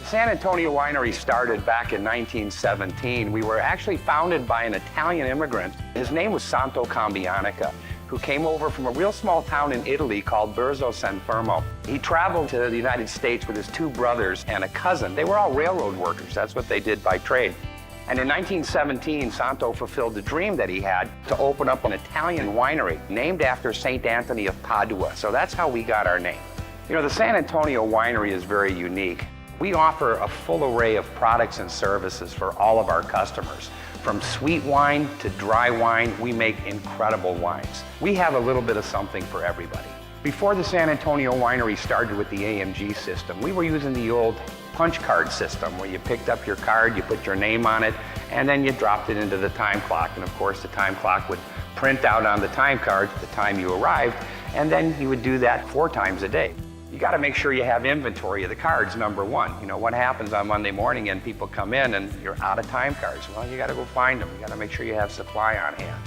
San Antonio Winery started back in 1917. We were actually founded by an Italian immigrant. His name was Santo Cambianica, who came over from a real small town in Italy called Berzo San Fermo. He traveled to the United States with his two brothers and a cousin. They were all railroad workers. That's what they did by trade. And in 1917, Santo fulfilled the dream that he had to open up an Italian winery named after St. Anthony of Padua. So that's how we got our name. You know, the San Antonio Winery is very unique. We offer a full array of products and services for all of our customers. From sweet wine to dry wine, we make incredible wines. We have a little bit of something for everybody. Before the San Antonio Winery started with the AMG system, we were using the old punch card system where you picked up your card, you put your name on it, and then you dropped it into the time clock. And of course, the time clock would print out on the time card the time you arrived, and then you would do that 4 times a day. You got to make sure you have inventory of the cards, number one. You know, what happens on Monday morning and people come in and you're out of time cards? Well, you got to go find them. You got to make sure you have supply on hand.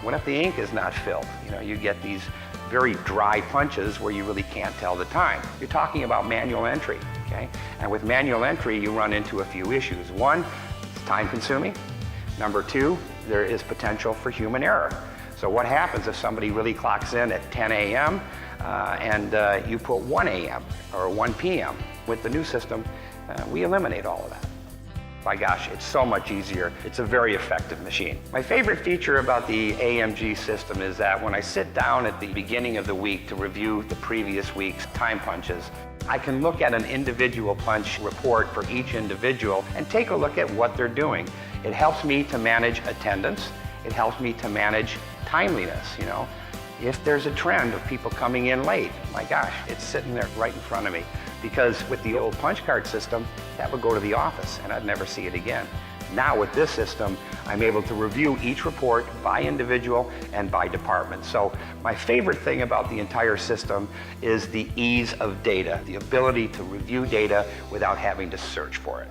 What if the ink is not filled? You know, you get these very dry punches where you really can't tell the time. You're talking about manual entry, okay? And with manual entry, you run into a few issues. One, it's time consuming. Number 2, there is potential for human error. So what happens if somebody really clocks in at 10 a.m. And you put 1 a.m. or 1 p.m. With the new system, we eliminate all of that. By gosh, it's so much easier. It's a very effective machine. My favorite feature about the AMG system is that when I sit down at the beginning of the week to review the previous week's time punches, I can look at an individual punch report for each individual and take a look at what they're doing. It helps me to manage attendance. It helps me to manage timeliness, you know. If there's a trend of people coming in late, my gosh, it's sitting there right in front of me. Because with the old punch card system, that would go to the office and I'd never see it again. Now with this system, I'm able to review each report by individual and by department. So my favorite thing about the entire system is the ease of data, the ability to review data without having to search for it.